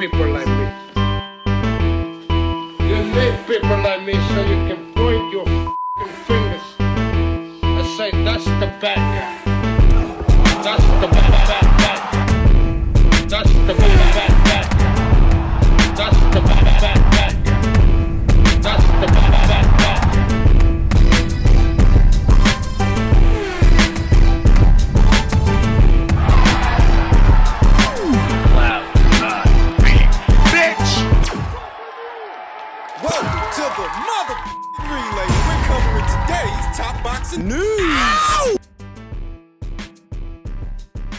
people like me. You need people like me so you can point your f***ing fingers and say, that's the bad guy. That's the bad guy. That's the bad guy. That's the bad guy. That's the bad guy. Welcome to the mother relay. We're covering today's top boxing news.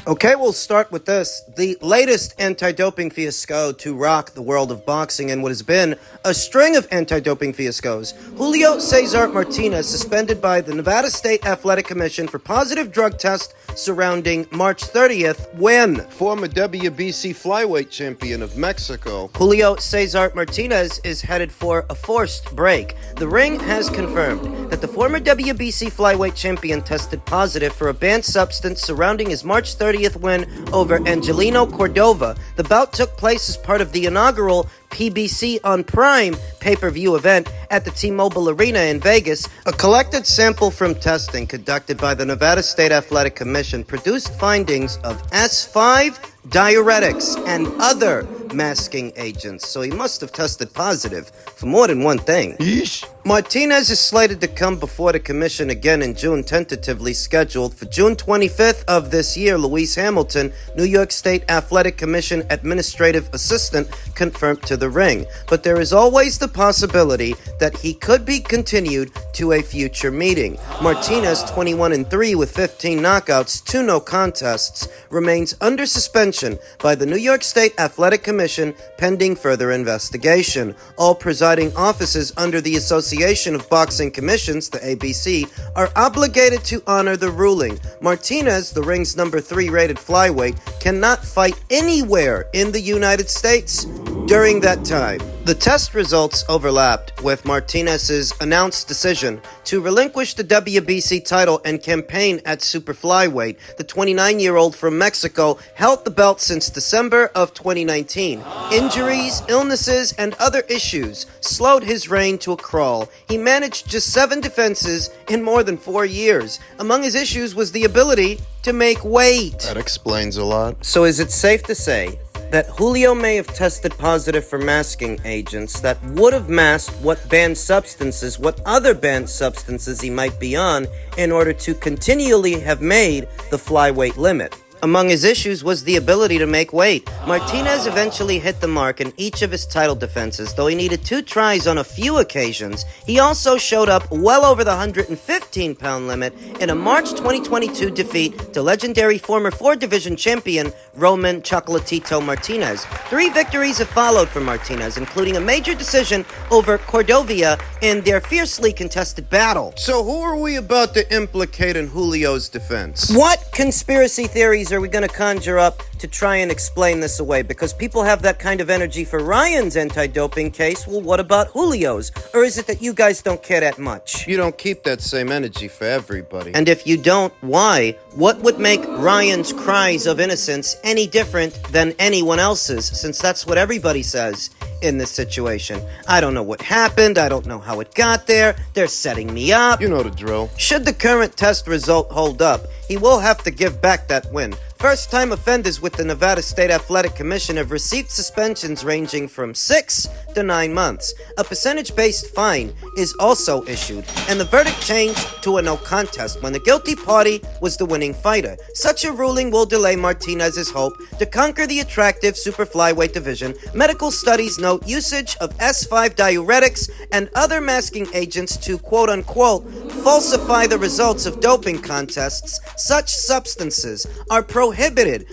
Okay, we'll start with this. The latest anti-doping fiasco to rock the world of boxing and what has been a string of anti-doping fiascos. Julio Cesar Martinez suspended by the Nevada State Athletic Commission for positive drug test surrounding March 30th when former WBC flyweight champion of Mexico Julio Cesar Martinez is headed for a forced break. The Ring has confirmed that the former WBC flyweight champion tested positive for a banned substance surrounding his March 30th win over Angelino Cordova. The bout took place as part of the inaugural PBC on Prime pay-per-view event at the T-Mobile Arena in Vegas. A collected sample from testing conducted by the Nevada State Athletic Commission produced findings of S5 diuretics and other masking agents, so he must have tested positive for more than one thing. Yeesh. Martinez is slated to come before the commission again in June, tentatively scheduled for June 25th of this year. Louise Hamilton, New York State Athletic Commission Administrative Assistant, confirmed to the Ring. But there is always the possibility that he could be continued to a future meeting. Martinez, 21-3 with 15 knockouts, 2 no contests, remains under suspension by the New York State Athletic Commission pending further investigation. All presiding offices under the Association of Boxing Commissions, the ABC, are obligated to honor the ruling. Martinez, the Ring's number 3 rated flyweight, cannot fight anywhere in the United States during that time. The test results overlapped with Martinez's announced decision to relinquish the WBC title and campaign at super flyweight. The 29-year-old from Mexico held the belt since December of 2019. Injuries, illnesses, and other issues slowed his reign to a crawl. He managed just 7 defenses in more than 4 years. Among his issues was the ability to make weight. That explains a lot. So is it safe to say that Julio may have tested positive for masking agents that would have masked what banned substances, what other banned substances he might be on, in order to continually have made the flyweight limit? Among his issues was the ability to make weight. Martinez eventually hit the mark in each of his title defenses, though he needed 2 tries on a few occasions. He also showed up well over the 115-pound limit in a March 2022 defeat to legendary former 4-division champion Roman Chocolatito Martinez. 3 victories have followed for Martinez, including a major decision over Cordova in their fiercely contested battle. So who are we about to implicate in Julio's defense? What conspiracy theories are we going to conjure up to try and explain this away? Because people have that kind of energy for Ryan's anti-doping case. Well, what about Julio's? Or is it that you guys don't care that much? You don't keep that same energy for everybody. And if you don't, why? What would make Ryan's cries of innocence any different than anyone else's, since that's what everybody says in this situation? I don't know what happened. I don't know how it got there. They're setting me up. You know the drill. Should the current test result hold up, he will have to give back that win. First-time offenders with the Nevada State Athletic Commission have received suspensions ranging from 6 to 9 months. A percentage-based fine is also issued, and the verdict changed to a no contest when the guilty party was the winning fighter. Such a ruling will delay Martinez's hope to conquer the attractive super flyweight division. Medical studies note usage of S5 diuretics and other masking agents to quote-unquote falsify the results of doping contests. Such substances are prohibited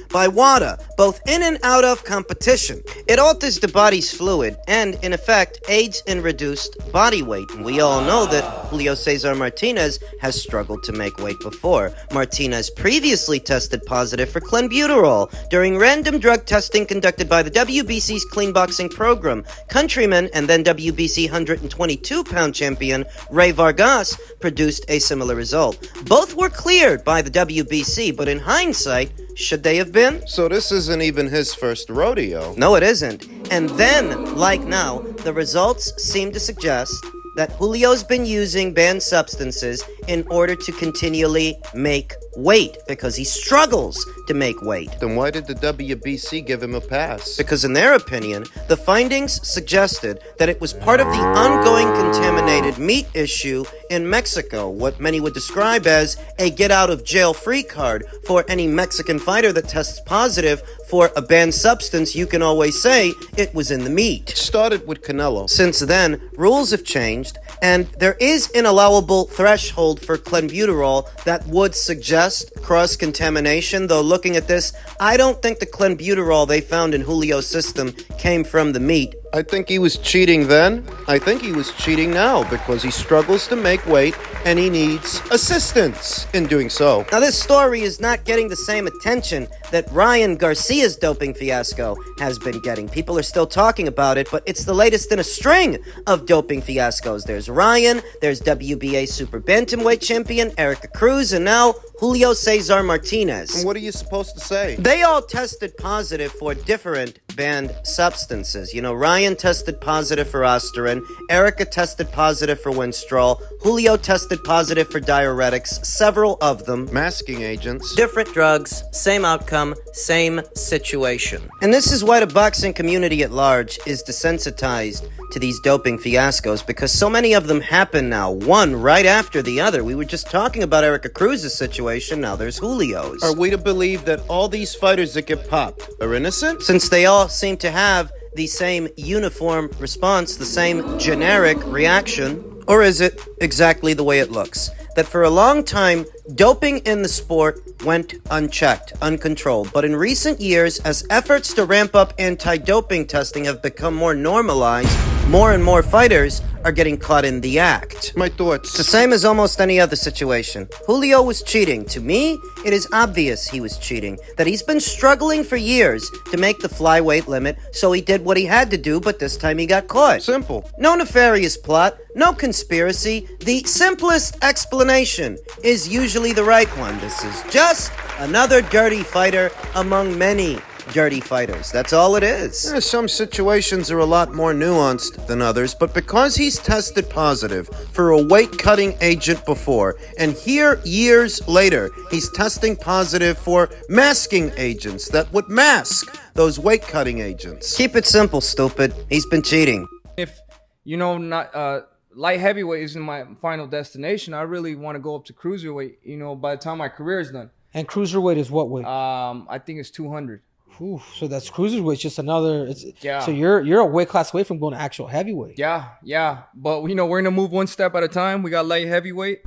by WADA, both in and out of competition. It alters the body's fluid and, in effect, aids in reduced body weight. And we all know that Julio Cesar Martinez has struggled to make weight before. Martinez previously tested positive for clenbuterol during random drug testing conducted by the WBC's clean boxing program. Countryman and then WBC 122-pound champion Ray Vargas produced a similar result. Both were cleared by the WBC, but in hindsight, Should they have been? So this isn't even his first rodeo. No, it isn't. And then, like now, the results seem to suggest that Julio's been using banned substances in order to continually make weight because he struggles to make weight. Then why did the WBC give him a pass? Because in their opinion, the findings suggested that it was part of the ongoing contaminated meat issue in Mexico, what many would describe as a get-out-of-jail-free card for any Mexican fighter that tests positive for a banned substance. You can always say it was in the meat. It started with Canelo. Since then, rules have changed, and there is an allowable threshold for clenbuterol that would suggest cross-contamination, though looking at this, I don't think the clenbuterol they found in Julio's system came from the meat. I think he was cheating then. I think he was cheating now because he struggles to make weight and he needs assistance in doing so. Now, this story is not getting the same attention that Ryan Garcia's doping fiasco has been getting. People are still talking about it, but it's the latest in a string of doping fiascos. There's Ryan, there's WBA Super Bantamweight champion Erica Cruz, and now Julio Cesar Martinez. And what are you supposed to say? They all tested positive for different banned substances. You know, Ryan tested positive for Osterin, Erica tested positive for Winstrol, Julio tested positive for diuretics, several of them. Masking agents. Different drugs, same outcome, same situation. And this is why the boxing community at large is desensitized to these doping fiascos, because so many of them happen now, one right after the other. We were just talking about Erica Cruz's situation, now there's Julio's. Are we to believe that all these fighters that get popped are innocent? Since they all seem to have the same uniform response, the same generic reaction, or is it exactly the way it looks? That for a long time, doping in the sport went unchecked, uncontrolled. But in recent years, as efforts to ramp up anti-doping testing have become more normalized, more and more fighters are getting caught in the act. My thoughts. It's the same as almost any other situation. Julio was cheating. To me, it is obvious he was cheating. That he's been struggling for years to make the flyweight limit, so he did what he had to do, but this time he got caught. Simple. No nefarious plot, no conspiracy. The simplest explanation is usually the right one. This is just another dirty fighter among many dirty fighters. That's all it is. Some situations are a lot more nuanced than others, but because he's tested positive for a weight-cutting agent before, and here, years later, he's testing positive for masking agents that would mask those weight-cutting agents. Keep it simple, stupid. He's been cheating. If, not light heavyweight isn't my final destination, I really want to go up to cruiserweight, by the time my career is done. And cruiserweight is what weight? I think it's 200. Ooh, so that's cruiserweight, just another. Yeah. So you're a weight class away from going to actual heavyweight. Yeah. But we're gonna move one step at a time. We got light heavyweight,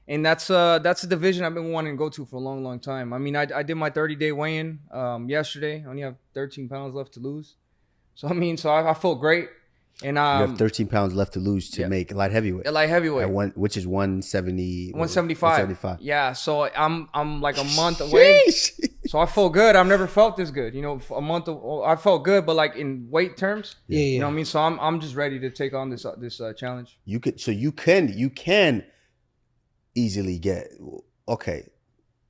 and that's a division I've been wanting to go to for a long, long time. I mean, I did my 30-day weigh-in yesterday. I only have 13 pounds left to lose. So I feel great. And you have 13 pounds left to lose to make light heavyweight. Light heavyweight, which is 170. 175. Yeah, so I'm like a month away. So I feel good. I've never felt this good. A month. I felt good, but like in weight terms. Yeah. You know what I mean? So I'm just ready to take on this challenge. You can easily get. Okay,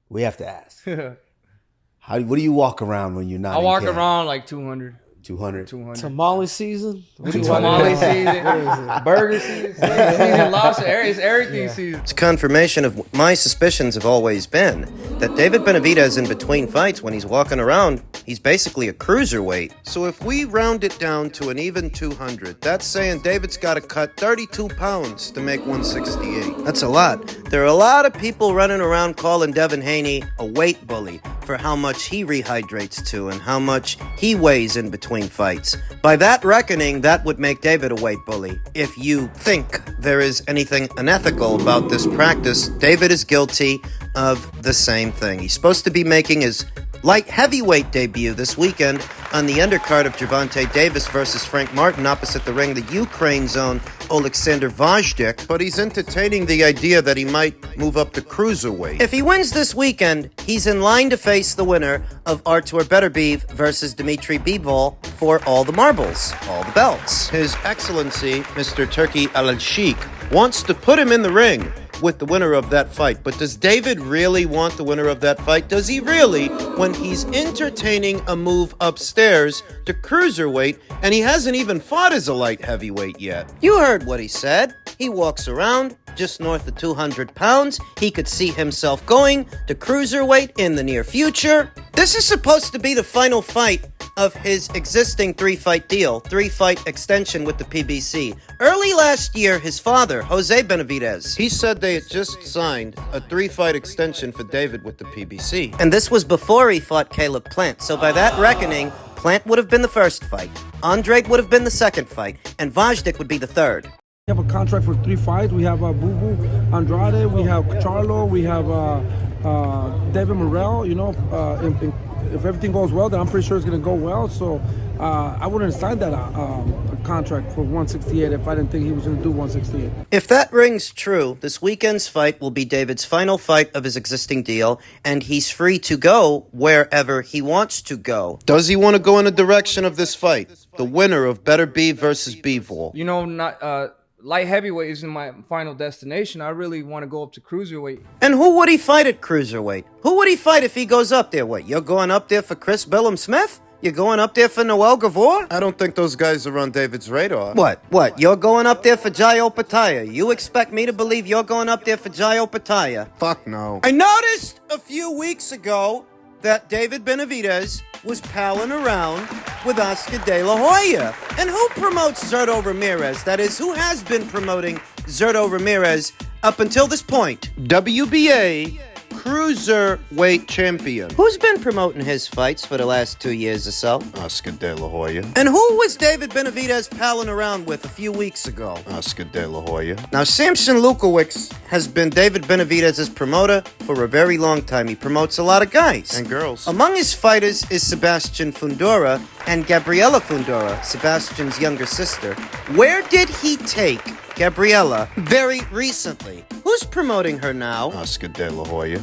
we have to ask. What do you walk around when you're not? I walk around like 200. 200. Tamale season? Tamale season, burger season, lobster, it's everything season. It's confirmation of my suspicions have always been that David Benavidez in between fights, when he's walking around, he's basically a cruiserweight. So if we round it down to an even 200, that's saying David's got to cut 32 pounds to make 168. That's a lot. There are a lot of people running around calling Devin Haney a weight bully for how much he rehydrates to and how much he weighs in between fights. By that reckoning, that would make David a weight bully. If you think there is anything unethical about this practice, David is guilty of the same thing. He's supposed to be making his light heavyweight debut this weekend on the undercard of Gervonta Davis versus Frank Martin opposite the ring, the Ukraine zone, Alexander Vajdik. But he's entertaining the idea that he might move up to cruiserweight. If he wins this weekend, he's in line to face the winner of Artur Beterbiev versus Dmitry Bivol for all the marbles, all the belts. His Excellency, Mr. Turkey Al-Sheikh, wants to put him in the ring with the winner of that fight. But does David really want the winner of that fight? Does he really, when he's entertaining a move upstairs to cruiserweight, and he hasn't even fought as a light heavyweight yet? You heard what he said. He walks around just north of 200 pounds. He could see himself going to cruiserweight in the near future. This is supposed to be the final fight of his existing 3-fight deal, 3-fight extension with the PBC. Early last year, his father, Jose Benavidez, He said they had just signed a 3-fight extension for David with the PBC. and this was before he fought Caleb Plant. So by that reckoning, Plant would have been the first fight, Andrade would have been the second fight, and Vajdik would be the third. We have a contract for 3 fights. We have Boo Boo Andrade, we have Charlo, we have David Morrell. You know, if everything goes well, then I'm pretty sure it's going to go well. So I wouldn't have signed that a contract for 168 if I didn't think he was going to do 168. If that rings true, this weekend's fight will be David's final fight of his existing deal, and he's free to go wherever he wants to go. Does he want to go in the direction of this fight? The winner of Better Be versus Bivol. You know, not light heavyweight isn't my final destination. I really want to go up to cruiserweight. And who would he fight at cruiserweight? Who would he fight if he goes up there? What, you're going up there for Chris Billam-Smith? You're going up there for Noel Gavor? I don't think those guys are on David's radar. What? You're going up there for Jai Opetaia? You expect me to believe you're going up there for Jai Opetaia? Fuck no. I noticed a few weeks ago that David Benavidez was palling around with Oscar De La Hoya. And who promotes Zurdo Ramirez? That is, who has been promoting Zurdo Ramirez up until this point? WBA Cruiserweight Champion. Who's been promoting his fights for the last 2 years or so? Oscar De La Hoya. And who was David Benavidez palling around with a few weeks ago? Oscar De La Hoya. Now, Samson Lukowicz has been David Benavidez's promoter for a very long time. He promotes a lot of guys. And girls. Among his fighters is Sebastian Fundora and Gabriela Fundora, Sebastian's younger sister. Where did he take Gabriela very recently? Who's promoting her now? Oscar De La Hoya.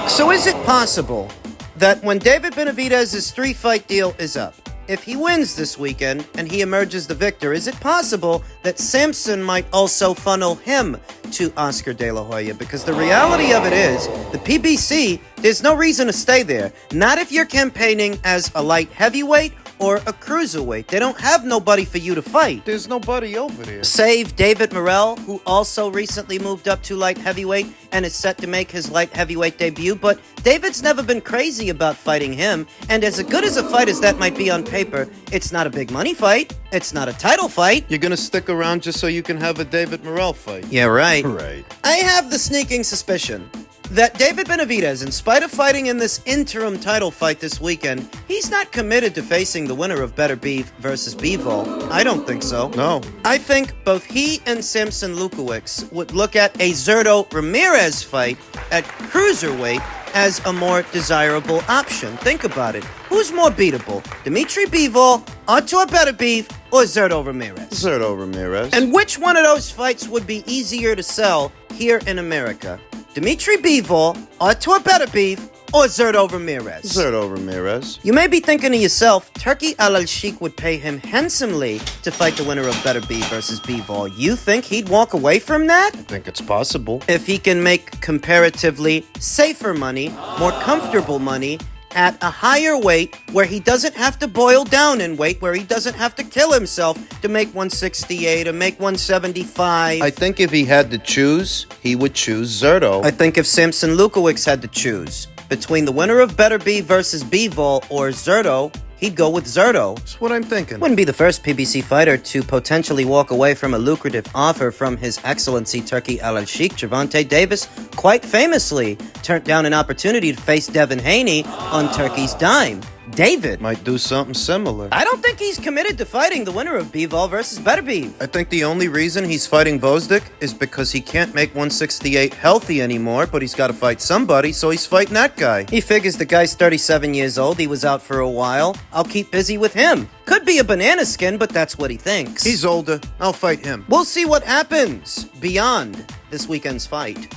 So is it possible that when David Benavidez's 3-fight deal is up, if he wins this weekend and he emerges the victor, is it possible that Samson might also funnel him to Oscar De La Hoya? Because the reality of it is, the PBC, there's no reason to stay there. Not if you're campaigning as a light heavyweight or a cruiserweight. They don't have nobody for you to fight. There's nobody over there. Save David Morrell, who also recently moved up to light heavyweight and is set to make his light heavyweight debut, but David's never been crazy about fighting him, and as good as a fight as that might be on paper, it's not a big money fight, it's not a title fight. You're gonna stick around just so you can have a David Morrell fight? Yeah, right. Right. I have the sneaking suspicion that David Benavidez, in spite of fighting in this interim title fight this weekend, he's not committed to facing the winner of Better Be versus Bivol. I don't think so. No. I think both he and Samson Lukowicz would look at a Zurdo Ramirez fight at cruiserweight as a more desirable option. Think about it. Who's more beatable, Dimitri Bivol, Artur Beterbiev, or Zurdo Ramirez? Zurdo Ramirez. And which one of those fights would be easier to sell here in America? Dimitri Bivol, Artur Beterbiev, or Zurdo Ramirez? Zurdo Ramirez. You may be thinking to yourself, Turki Al-Sheikh would pay him handsomely to fight the winner of Better Be versus Bivol. You think he'd walk away from that? I think it's possible. If he can make comparatively safer money, more comfortable money, at a higher weight where he doesn't have to boil down in weight, where he doesn't have to kill himself to make 168 or make 175. I think if he had to choose, he would choose Zurdo. I think if Samson Lukowicz had to choose between the winner of Better Be versus Bivol or Zurdo, he'd go with Zurdo. That's what I'm thinking. Wouldn't be the first PBC fighter to potentially walk away from a lucrative offer from His Excellency Turki Al-Sheikh. Gervonta Davis quite famously turned down an opportunity to face Devin Haney on Turkey's dime. David might do something similar. I don't think he's committed to fighting the winner of Bivol versus Beterbiev. I think the only reason he's fighting Vozdik is because he can't make 168 healthy anymore, but he's got to fight somebody, so he's fighting that guy. He figures the guy's 37 years old, he was out for a while, I'll keep busy with him. Could be a banana skin, but that's what he thinks. He's older, I'll fight him. We'll see what happens beyond this weekend's fight.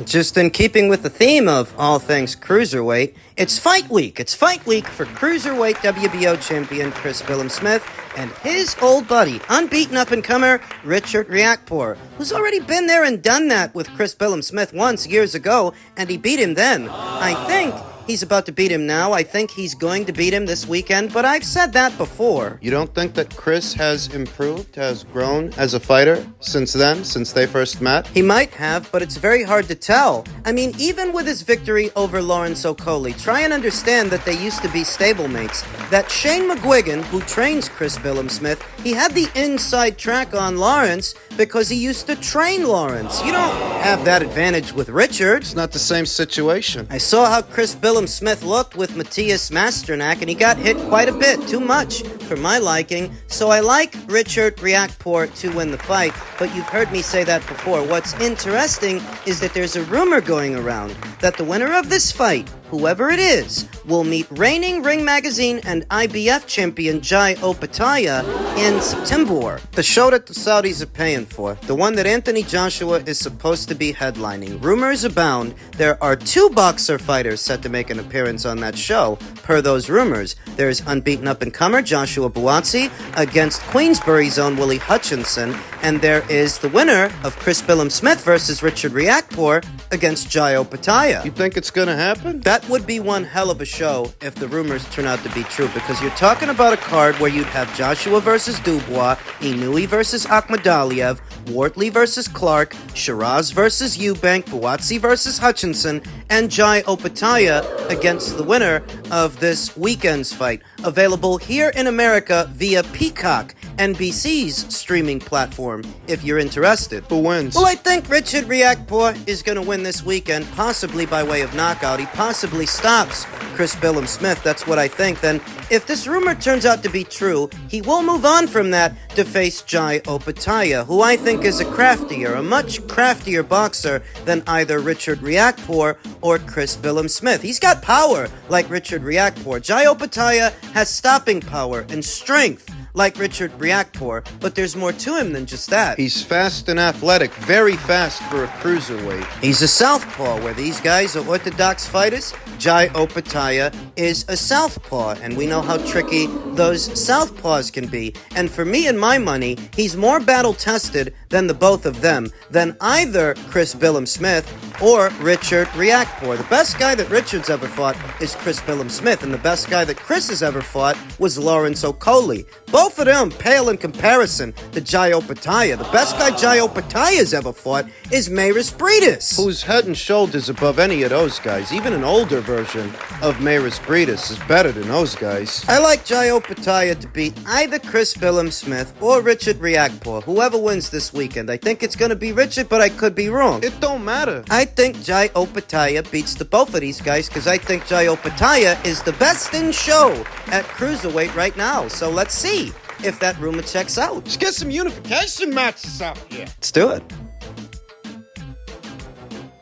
Just in keeping with the theme of all things cruiserweight, it's fight week. It's fight week for cruiserweight WBO champion Chris Billam-Smith and his old buddy, unbeaten up-and-comer Richard Riakporhe, who's already been there and done that with Chris Billam-Smith once years ago, and he beat him then. I think he's about to beat him now. I think he's going to beat him this weekend, but I've said that before. You don't think that Chris has improved, has grown as a fighter since then, since they first met? He might have, but it's very hard to tell. I mean, even with his victory over Lawrence Okolie, try and understand that they used to be stablemates. That Shane McGuigan, who trains Chris Billam-Smith, he had the inside track on Lawrence because he used to train Lawrence. You don't have that advantage with Richard. It's not the same situation. I saw how Chris Billam-Smith looked with Matthias Masternak, and he got hit quite a bit, too much for my liking. So I like Richard Riakporhe to win the fight, but you've heard me say that before. What's interesting is that there's a rumor going around that the winner of this fight, whoever it is, will meet reigning Ring Magazine and IBF champion Jai Opetaia in September. The show that the Saudis are paying for, the one that Anthony Joshua is supposed to be headlining. Rumors abound. There are 2 boxer fighters set to make an appearance on that show, per those rumors. There's unbeaten up-and-comer Joshua Buatsi against Queensbury's own Willie Hutchinson, and there is the winner of Chris Billam-Smith versus Richard Riakporhe against Jai Opetaia. You think it's gonna happen? That would be one hell of a show if the rumors turn out to be true, because you're talking about a card where you'd have Joshua versus Dubois, Inouye versus Akhmadaliev, Wortley versus Clark, Shiraz versus Eubank, Buatsi versus Hutchinson, and Jai Opetaia against the winner of this weekend's fight. Available here in America via Peacock, NBC's streaming platform, if you're interested. Who wins? Well, I think Richard Riakporhe is going to win this weekend, possibly by way of knockout. He possibly stops Chris Billam-Smith. That's what I think. Then, if this rumor turns out to be true, he will move on from that to face Jai Opetaia, who I think is a much craftier boxer than either Richard Riakporhe or Chris Billam-Smith. He's got power like Richard Riakporhe. Jai Opetaia has stopping power and strength like Richard Riakporhe, but there's more to him than just that. He's fast and athletic, very fast for a cruiserweight. He's a southpaw, where these guys are orthodox fighters. Jai Opetaia is a southpaw, and we know how tricky those southpaws can be. And for me and my money, he's more battle-tested than the both of them, than either Chris Billam-Smith or Richard Riakporhe. The best guy that Richard's ever fought is Chris Billam-Smith, and the best guy that Chris has ever fought was Lawrence Okolie. Both of them pale in comparison to Jai Opetaia. The best guy Jai Opetaia's ever fought is Benavidez, who's head and shoulders above any of those guys. Even an older version of Benavidez is better than those guys. I like Jai Opetaia to beat either Chris Billam-Smith or Richard Riakporhe, whoever wins this weekend. I think it's going to be Richard, but I could be wrong. It don't matter. I think Jai Opetaia beats the both of these guys, because I think Jai Opetaia is the best in show at Cruiserweight right now. So let's see if that rumor checks out. Let's get some unification matches out here. Let's do it.